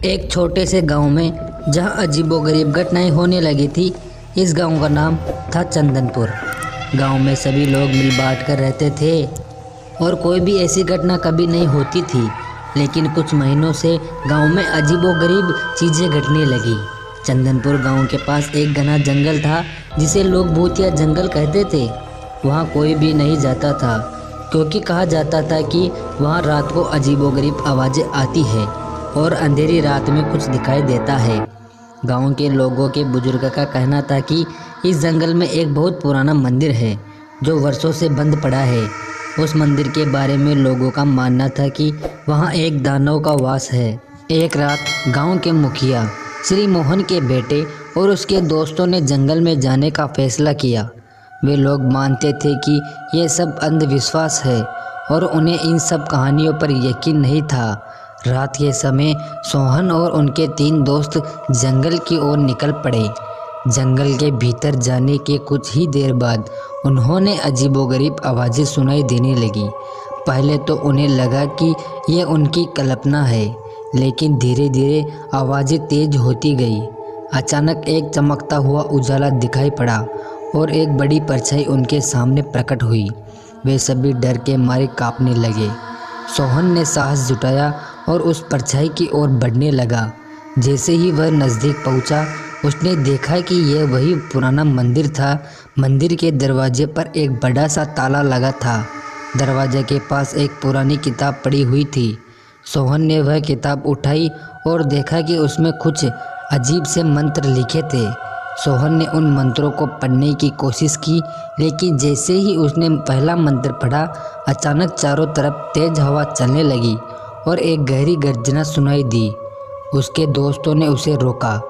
एक छोटे से गांव में जहां अजीबोगरीब घटनाएं होने लगी थी। इस गांव का नाम था चंदनपुर। गांव में सभी लोग मिल बांट कर रहते थे और कोई भी ऐसी घटना कभी नहीं होती थी। लेकिन कुछ महीनों से गांव में अजीबोगरीब चीज़ें घटने लगी। चंदनपुर गांव के पास एक घना जंगल था जिसे लोग भूतिया जंगल कहते थे। वहाँ कोई भी नहीं जाता था क्योंकि कहा जाता था कि वहाँ रात को अजीबोगरीब आवाज़ें आती है और अंधेरी रात में कुछ दिखाई देता है। गांव के लोगों के बुजुर्ग का कहना था कि इस जंगल में एक बहुत पुराना मंदिर है जो वर्षों से बंद पड़ा है। उस मंदिर के बारे में लोगों का मानना था कि वहाँ एक दानव का वास है। एक रात गांव के मुखिया श्री मोहन के बेटे और उसके दोस्तों ने जंगल में जाने का फैसला किया। वे लोग मानते थे कि ये सब अंधविश्वास है और उन्हें इन सब कहानियों पर यकीन नहीं था। रात के समय सोहन और उनके 3 दोस्त जंगल की ओर निकल पड़े। जंगल के भीतर जाने के कुछ ही देर बाद उन्होंने अजीबोगरीब आवाज़ें सुनाई देने लगी। पहले तो उन्हें लगा कि ये उनकी कल्पना है, लेकिन धीरे धीरे आवाज़ें तेज होती गई। अचानक एक चमकता हुआ उजाला दिखाई पड़ा और एक बड़ी परछाई उनके सामने प्रकट हुई। वे सभी डर के मारे कांपने लगे। सोहन ने साहस जुटाया और उस परछाई की ओर बढ़ने लगा। जैसे ही वह नज़दीक पहुंचा, उसने देखा कि यह वही पुराना मंदिर था। मंदिर के दरवाजे पर एक बड़ा सा ताला लगा था। दरवाजे के पास एक पुरानी किताब पड़ी हुई थी। सोहन ने वह किताब उठाई और देखा कि उसमें कुछ अजीब से मंत्र लिखे थे। सोहन ने उन मंत्रों को पढ़ने की कोशिश की, लेकिन जैसे ही उसने पहला मंत्र पढ़ा, अचानक चारों तरफ तेज हवा चलने लगी और एक गहरी गर्जना सुनाई दी। उसके दोस्तों ने उसे रोका,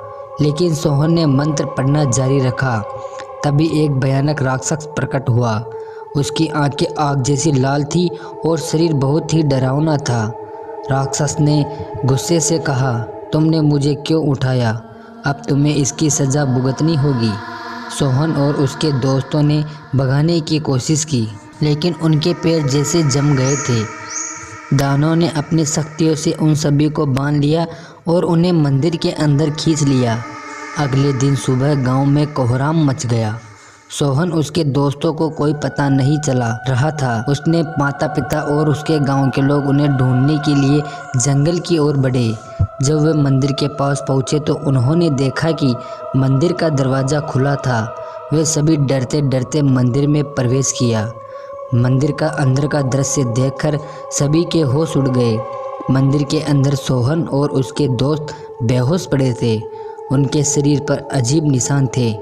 लेकिन सोहन ने मंत्र पढ़ना जारी रखा। तभी एक भयानक राक्षस प्रकट हुआ। उसकी आंखें आग जैसी लाल थी और शरीर बहुत ही डरावना था। राक्षस ने गुस्से से कहा, तुमने मुझे क्यों उठाया? अब तुम्हें इसकी सज़ा भुगतनी होगी। सोहन और उसके दोस्तों ने भगाने की कोशिश की, लेकिन उनके पैर जैसे जम गए थे। दानव ने अपनी शक्तियों से उन सभी को बांध लिया और उन्हें मंदिर के अंदर खींच लिया। अगले दिन सुबह गांव में कोहराम मच गया। सोहन उसके दोस्तों को कोई पता नहीं चला रहा था। उसने माता पिता और उसके गांव के लोग उन्हें ढूंढने के लिए जंगल की ओर बढ़े। जब वे मंदिर के पास पहुंचे तो उन्होंने देखा कि मंदिर का दरवाज़ा खुला था। वे सभी डरते डरते मंदिर में प्रवेश किया। मंदिर का अंदर का दृश्य देखकर सभी के होश उड़ गए। मंदिर के अंदर सोहन और उसके दोस्त बेहोश पड़े थे। उनके शरीर पर अजीब निशान थे।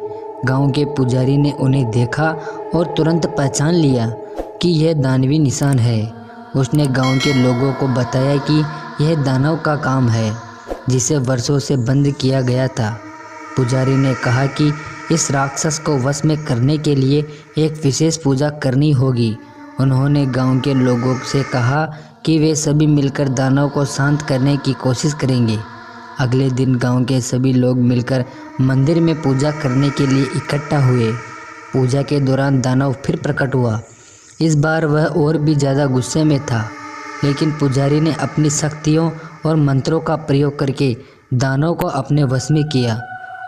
गांव के पुजारी ने उन्हें देखा और तुरंत पहचान लिया कि यह दानवी निशान है। उसने गांव के लोगों को बताया कि यह दानव का काम है जिसे वर्षों से बंद किया गया था। पुजारी ने कहा कि इस राक्षस को वश में करने के लिए एक विशेष पूजा करनी होगी। उन्होंने गांव के लोगों से कहा कि वे सभी मिलकर दानव को शांत करने की कोशिश करेंगे। अगले दिन गांव के सभी लोग मिलकर मंदिर में पूजा करने के लिए इकट्ठा हुए। पूजा के दौरान दानव फिर प्रकट हुआ। इस बार वह और भी ज़्यादा गुस्से में था, लेकिन पुजारी ने अपनी शक्तियों और मंत्रों का प्रयोग करके दानव को अपने वश में किया।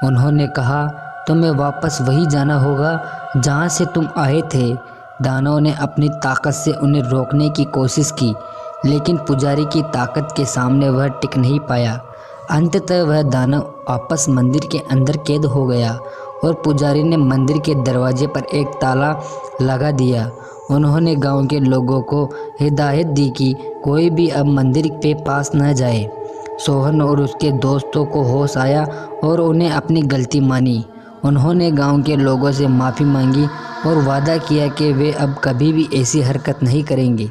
उन्होंने कहा, तुम्हें वापस वही जाना होगा जहाँ से तुम आए थे। दानव ने अपनी ताकत से उन्हें रोकने की कोशिश की, लेकिन पुजारी की ताकत के सामने वह टिक नहीं पाया। अंततः वह दानव वापस मंदिर के अंदर कैद हो गया और पुजारी ने मंदिर के दरवाजे पर एक ताला लगा दिया। उन्होंने गांव के लोगों को हिदायत दी कि कोई भी अब मंदिर के पास न जाए। सोहन और उसके दोस्तों को होश आया और उन्हें अपनी गलती मानी। उन्होंने गांव के लोगों से माफ़ी मांगी और वादा किया कि वे अब कभी भी ऐसी हरकत नहीं करेंगे।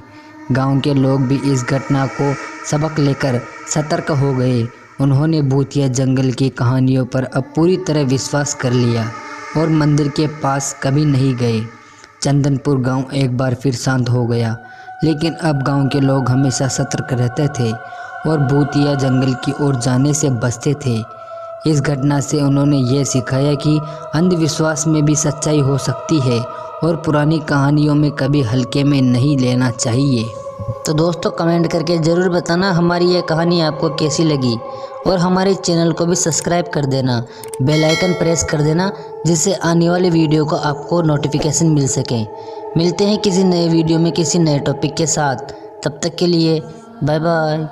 गांव के लोग भी इस घटना को सबक लेकर सतर्क हो गए। उन्होंने भूतिया जंगल की कहानियों पर अब पूरी तरह विश्वास कर लिया और मंदिर के पास कभी नहीं गए। चंदनपुर गांव एक बार फिर शांत हो गया, लेकिन अब गांव के लोग हमेशा सतर्क रहते थे और भूतिया जंगल की ओर जाने से बचते थे। इस घटना से उन्होंने ये सिखाया कि अंधविश्वास में भी सच्चाई हो सकती है और पुरानी कहानियों में कभी हल्के में नहीं लेना चाहिए। तो दोस्तों कमेंट करके ज़रूर बताना हमारी यह कहानी आपको कैसी लगी, और हमारे चैनल को भी सब्सक्राइब कर देना, बेल आइकन प्रेस कर देना, जिससे आने वाले वीडियो को आपको नोटिफिकेशन मिल सके। मिलते हैं किसी नए वीडियो में किसी नए टॉपिक के साथ, तब तक के लिए बाय बाय।